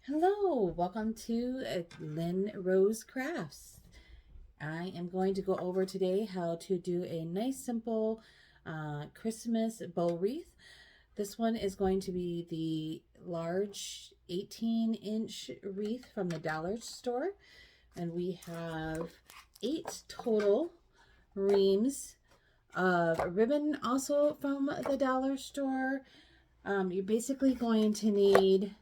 Hello, welcome to Lynn Rose Crafts. I am going to go over today how to do a nice simple Christmas bow wreath. This one is going to be the large 18-inch wreath from the dollar store. And we have 8 total reams of ribbon also from the dollar store. You're basically going to need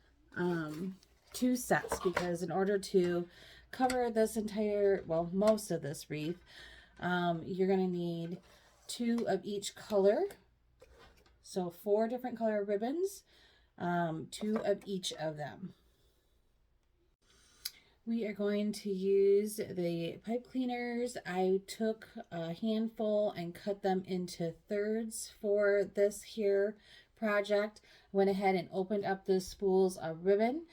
2 sets because in order to cover this entire, well, most of this wreath, you're going to need 2 of each color. So 4 different color ribbons, 2 of each of them. We are going to use the pipe cleaners. I took a handful and cut them into thirds for this here project. Went ahead and opened up the spools of ribbon.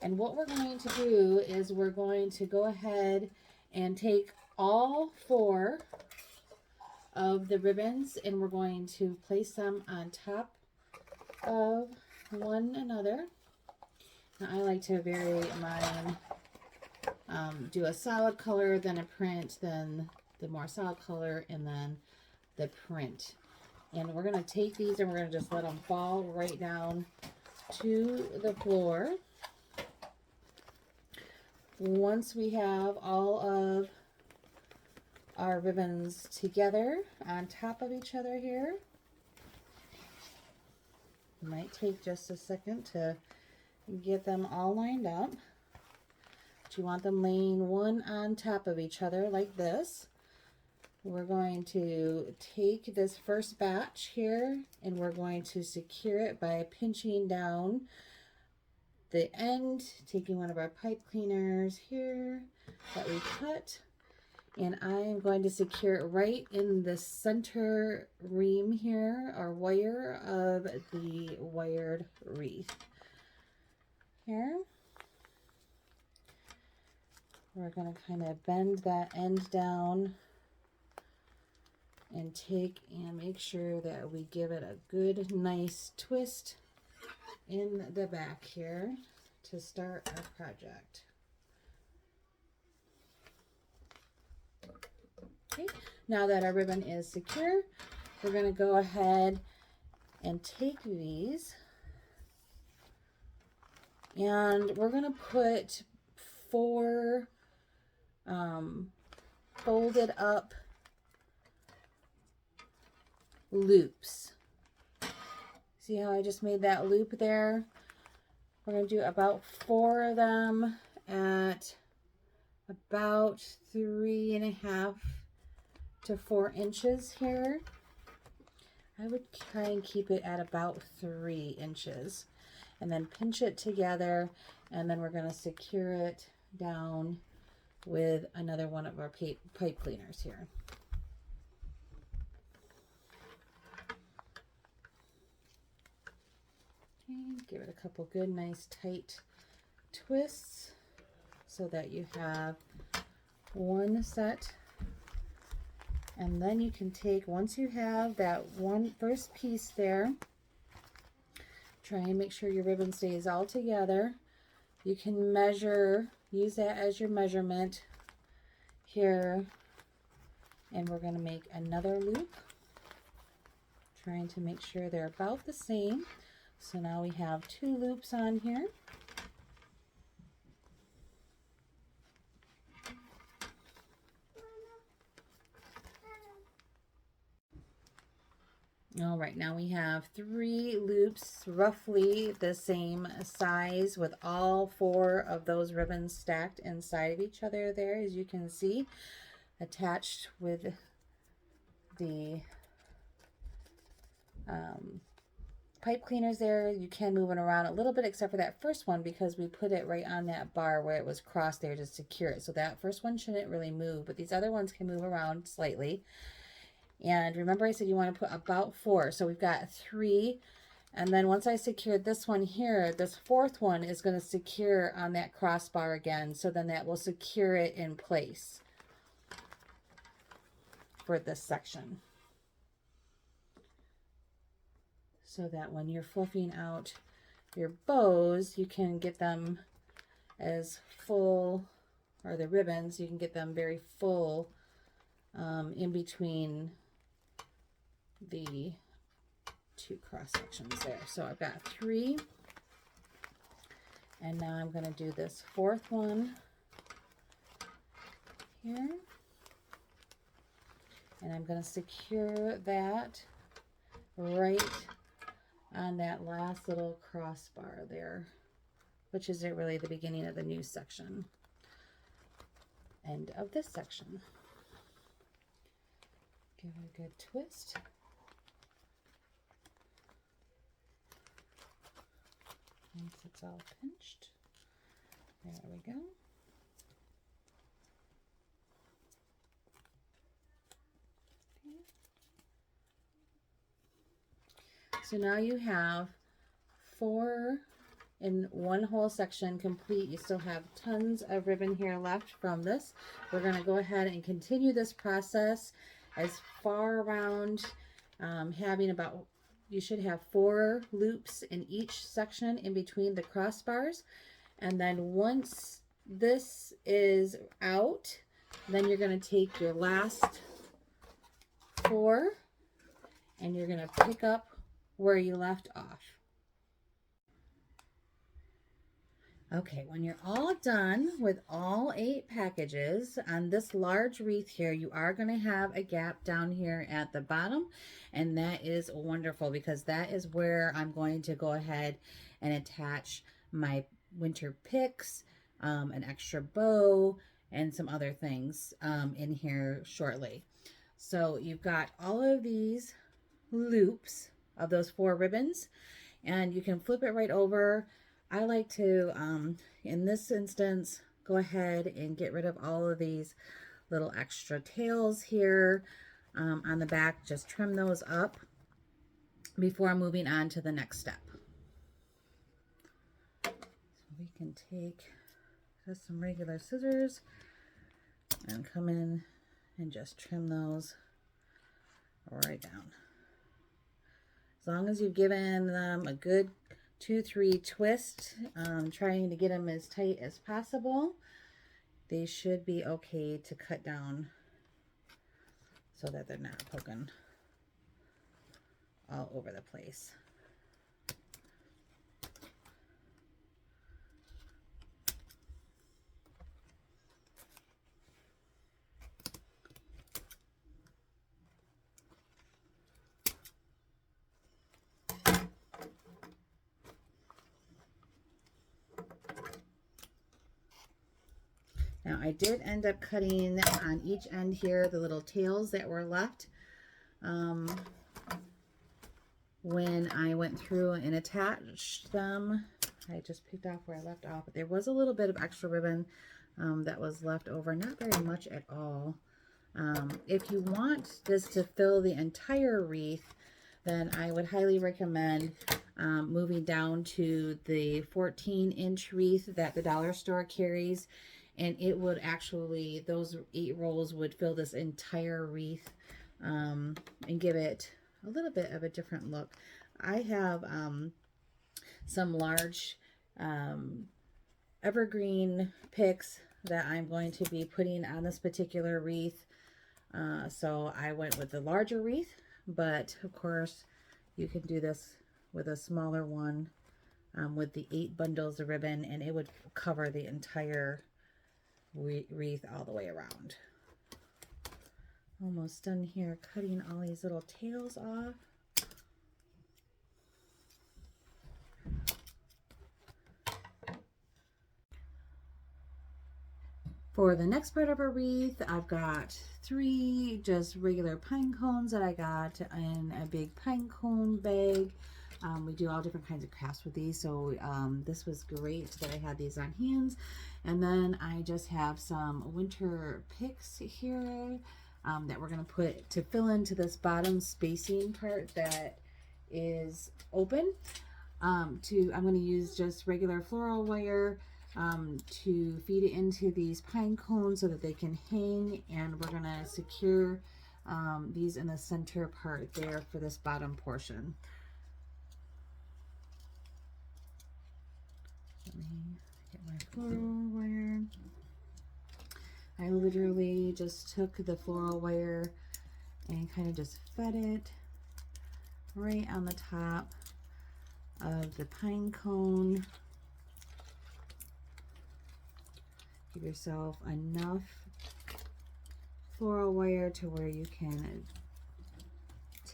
And what we're going to do is we're going to go ahead and take all 4 of the ribbons and we're going to place them on top of one another. Now I like to vary mine. Do a solid color, then a print, then the more solid color, and then the print. And we're going to take these and we're going to just let them fall right down to the floor. Once we have all of our ribbons together on top of each other here, it might take just a second to get them all lined up. You want them laying one on top of each other like this. We're going to take this first batch here and we're going to secure it by pinching down the end, taking one of our pipe cleaners here that we cut, and I am going to secure it right in the center ream here, or wire of the wired wreath here. We're going to kind of bend that end down and take and make sure that we give it a good, nice twist in the back here to start our project. Okay, now that our ribbon is secure, we're going to go ahead and take these and we're going to put 4 folded up loops. See how I just made that loop there? We're going to do about 4 of them at about 3.5 to 4 inches here. I would try and keep it at about 3 inches and then pinch it together, and then we're going to secure it down with another one of our pipe cleaners here. Okay, give it a couple good, nice, tight twists so that you have one set. And then you can take, once you have that one first piece there, try and make sure your ribbon stays all together. You can measure, use that as your measurement here, and we're going to make another loop, trying to make sure they're about the same. So now we have 2 loops on here. All right, now we have 3 loops roughly the same size with all 4 of those ribbons stacked inside of each other there, as you can see, attached with the pipe cleaners there. You can move it around a little bit except for that first one because we put it right on that bar where it was crossed there to secure it. So that first one shouldn't really move, but these other ones can move around slightly. And remember I said you want to put about 4. So we've got 3. And then once I secured this one here, this 4th one is going to secure on that crossbar again. So then that will secure it in place for this section. So that when you're fluffing out your bows, you can get them as full, or the ribbons, you can get them very full in between the two cross sections there. So I've got 3, and now I'm going to do this 4th one here, and I'm going to secure that right on that last little crossbar there, which is really the beginning of the new section, end of this section. Give it a good twist. Once it's all pinched, there we go. Okay. So now you have 4 in one whole section complete. You still have tons of ribbon here left from this. We're going to go ahead and continue this process as far around, having about, you should have 4 loops in each section in between the crossbars. And then once this is out, then you're going to take your last 4 and you're going to pick up where you left off. Okay, when you're all done with all 8 packages on this large wreath here, you are going to have a gap down here at the bottom, and that is wonderful because that is where I'm going to go ahead and attach my winter picks, an extra bow, and some other things in here shortly. So you've got all of these loops of those 4 ribbons, and you can flip it right over. I like to, in this instance, go ahead and get rid of all of these little extra tails here on the back. Just trim those up before moving on to the next step. So we can take just some regular scissors and come in and just trim those right down. As long as you've given them a good 2-3 twist, trying to get them as tight as possible, they should be okay to cut down so that they're not poking all over the place. Now I did end up cutting on each end here the little tails that were left when I went through and attached them. I just picked off where I left off, but there was a little bit of extra ribbon that was left over, not very much at all. If you want this to fill the entire wreath, then I would highly recommend moving down to the 14-inch wreath that the dollar store carries. And it would actually, those 8 rolls would fill this entire wreath and give it a little bit of a different look. I have some large evergreen picks that I'm going to be putting on this particular wreath. So I went with the larger wreath, but of course you can do this with a smaller one with the 8 bundles of ribbon, and it would cover the entire wreath all the way around. Almost done here cutting all these little tails off. For the next part of our wreath, I've got 3 just regular pine cones that I got in a big pine cone bag. We do all different kinds of crafts with these, so this was great that I had these on hands. And then I just have some winter picks here that we're going to put to fill into this bottom spacing part that is open. I'm going to use just regular floral wire to feed it into these pine cones so that they can hang, and we're going to secure these in the center part there for this bottom portion. Let me Get my floral wire. I literally just took the floral wire and kind of just fed it right on the top of the pine cone. Give yourself enough floral wire to where you can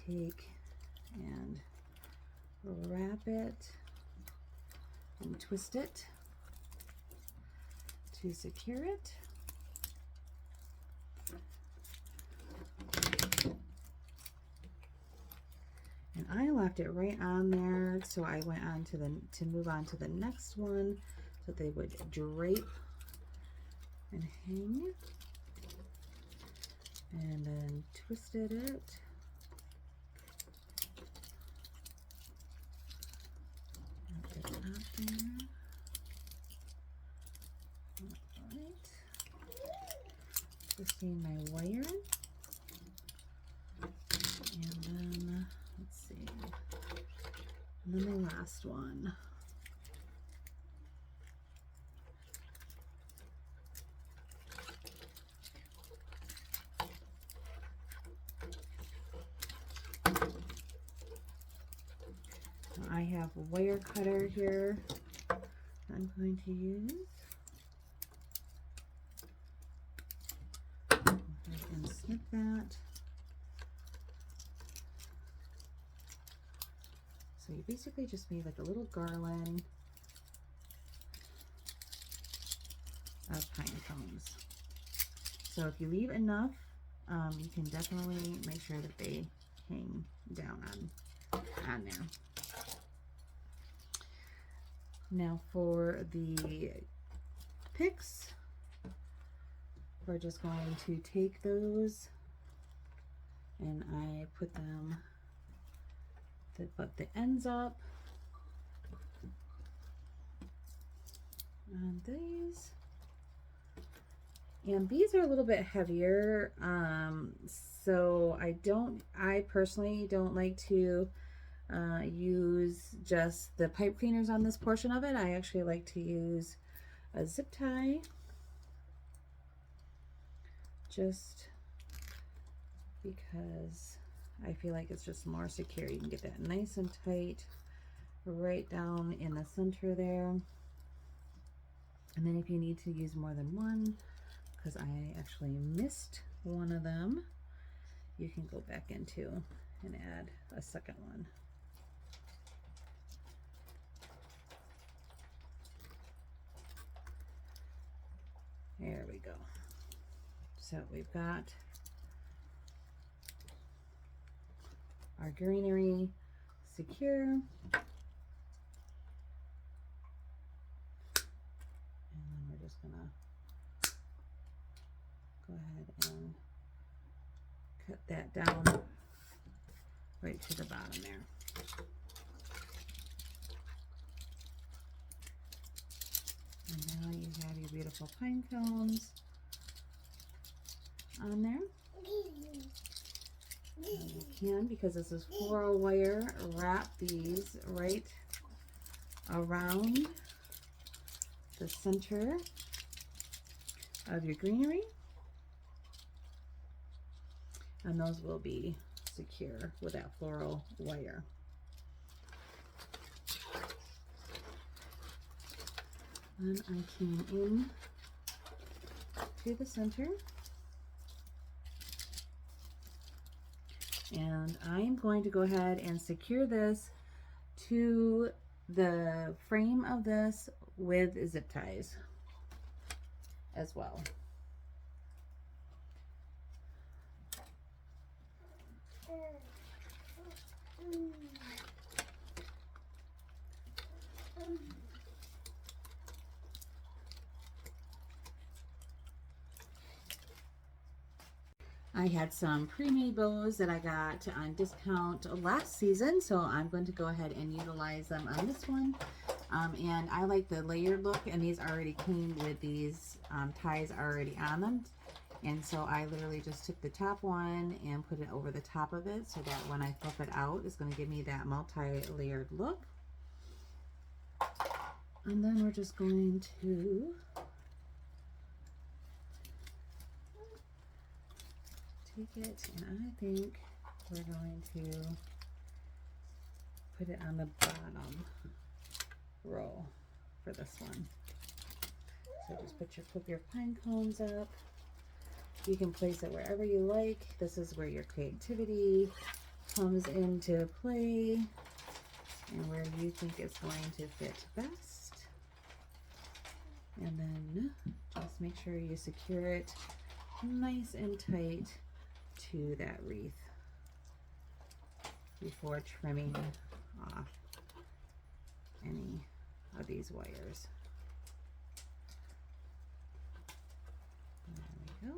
take and wrap it and twist it to secure it. And I left it right on there, so I went on to move on to the next one so they would drape and hang, and then twisted it. At the top there. Alright. Twisting my wire. And then, let's see. And then the last one. I have a wire cutter here I'm going to use. Go ahead and snip that. So you basically just made like a little garland of pine cones. So if you leave enough, you can definitely make sure that they hang down on there. Now for the picks, we're just going to take those and I put them, put the ends up on these. And these are a little bit heavier, so I personally don't like to use just the pipe cleaners on this portion of it. I actually like to use a zip tie, just because I feel like it's just more secure. You can get that nice and tight right down in the center there. And then if you need to use more than one, because I actually missed one of them, you can go back into and add a second one. There we go. So we've got our greenery secure. And then we're just gonna go ahead and cut that down right to the bottom there. And now you have your beautiful pine cones on there. And you can, because this is floral wire, wrap these right around the center of your greenery. And those will be secure with that floral wire. Then I came in to the center, and I'm going to go ahead and secure this to the frame of this with zip ties as well. I had some pre-made bows that I got on discount last season, so I'm going to go ahead and utilize them on this one. And I like the layered look, and these already came with these ties already on them. And so I literally just took the top one and put it over the top of it, so that when I flip it out, it's going to give me that multi-layered look. And then we're just going to take it, and I think we're going to put it on the bottom row for this one. So just put your pine cones up. You can place it wherever you like. This is where your creativity comes into play and where you think it's going to fit best. And then just make sure you secure it nice and tight to that wreath before trimming off any of these wires. There we go.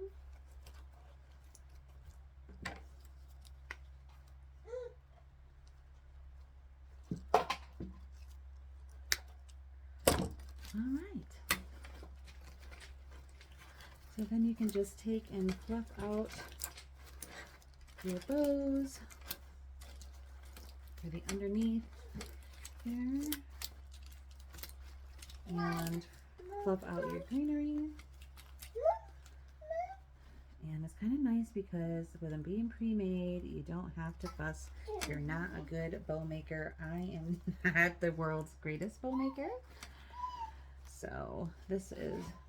All right. So then you can just take and fluff out your bows for the underneath here, and fluff out your greenery. And it's kind of nice because with them being pre-made, you don't have to fuss. You're not a good bow maker. I am not the world's greatest bow maker. So this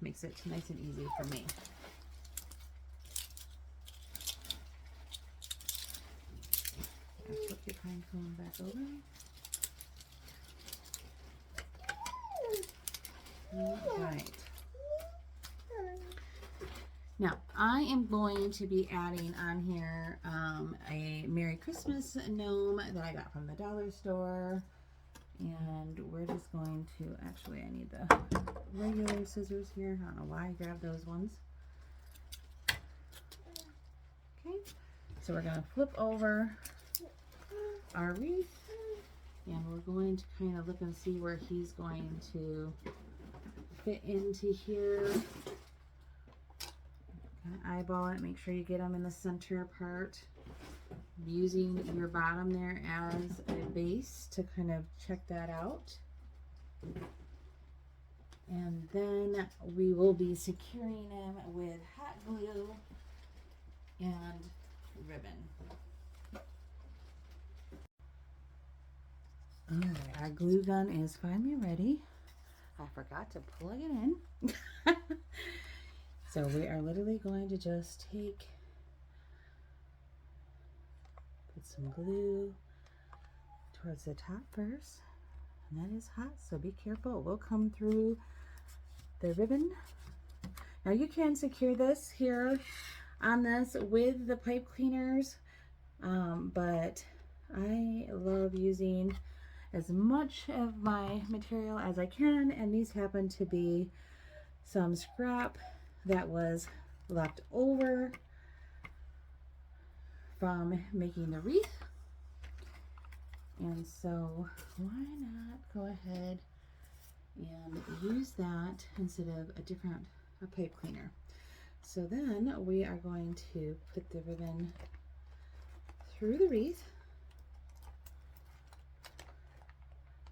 makes it nice and easy for me. Flip your pine cone back over. All right. Now I am going to be adding on here a Merry Christmas gnome that I got from the dollar store. And we're just going to, actually I need the regular scissors here. I don't know why I grabbed those ones. Okay, so we're going to flip over our wreath, and we're going to kind of look and see where he's going to fit into here. Kind of eyeball it, make sure you get him in the center part, using your bottom there as a base to kind of check that out. And then we will be securing him with hot glue and ribbon. Alright, our glue gun is finally ready. I forgot to plug it in. So we are literally going to just put some glue towards the top first. And that is hot, so be careful. It will come through the ribbon. Now you can secure this here on this with the pipe cleaners, but I love using as much of my material as I can, and these happen to be some scrap that was left over from making the wreath. And so why not go ahead and use that instead of a pipe cleaner. So then we are going to put the ribbon through the wreath.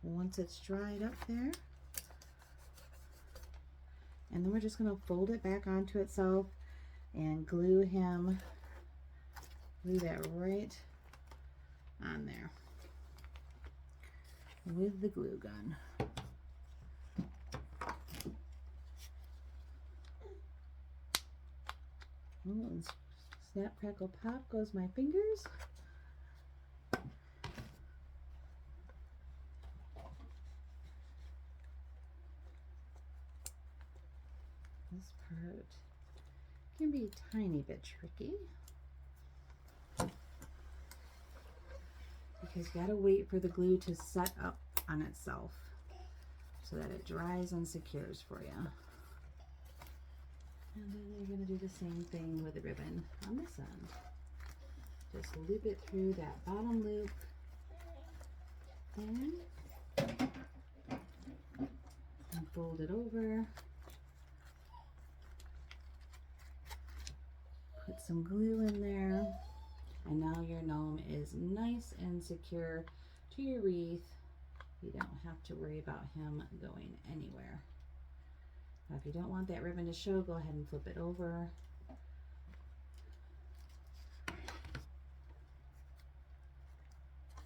Once it's dried up there, and then we're just going to fold it back onto itself and glue that right on there with the glue gun. Oh, and snap, crackle, pop goes my fingers. This part can be a tiny bit tricky because you gotta wait for the glue to set up on itself so that it dries and secures for you. And then you're going to do the same thing with the ribbon on this end. Just loop it through that bottom loop there and fold it over. Put some glue in there, and now your gnome is nice and secure to your wreath You don't have to worry about him going anywhere. Now, if you don't want that ribbon to show, go ahead and flip it over.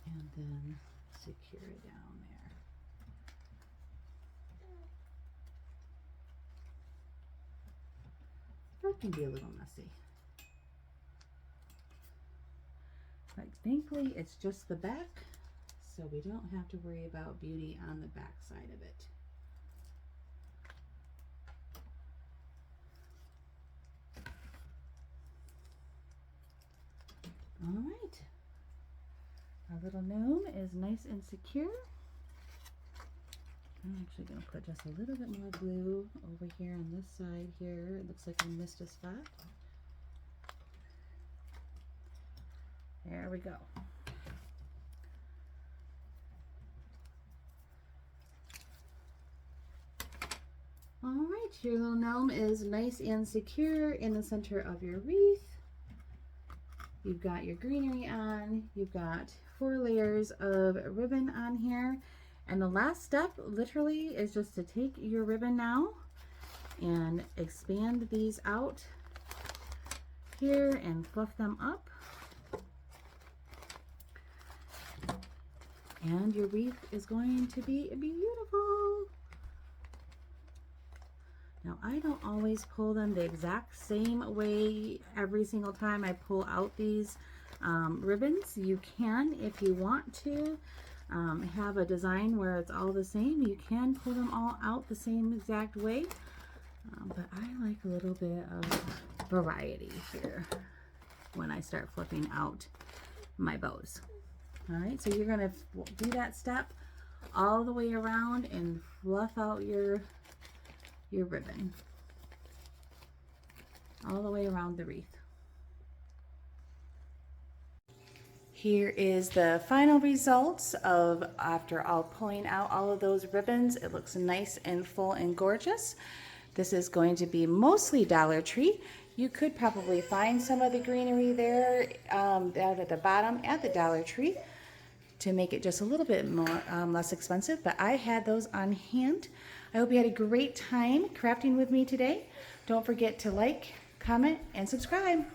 And then secure it down there. That can be a little messy. But thankfully it's just the back, so we don't have to worry about beauty on the back side of it. All right, our little gnome is nice and secure. I'm actually going to put just a little bit more glue over here on this side here. It looks like I missed a spot. There we go. All right, your little gnome is nice and secure in the center of your wreath. You've got your greenery on. You've got 4 layers of ribbon on here. And the last step literally is just to take your ribbon now and expand these out here and fluff them up. And your wreath is going to be beautiful. Now, I don't always pull them the exact same way every single time I pull out these ribbons. You can, if you want to, have a design where it's all the same. You can pull them all out the same exact way. But I like a little bit of variety here when I start flipping out my bows. All right, so you're gonna do that step all the way around and fluff out your ribbon all the way around the wreath. Here is the final results of after all pulling out all of those ribbons. It looks nice and full and gorgeous. This is going to be mostly Dollar Tree. You could probably find some of the greenery there down at the bottom at the Dollar Tree to make it just a little bit more less expensive, but I had those on hand. I hope you had a great time crafting with me today. Don't forget to like, comment, and subscribe.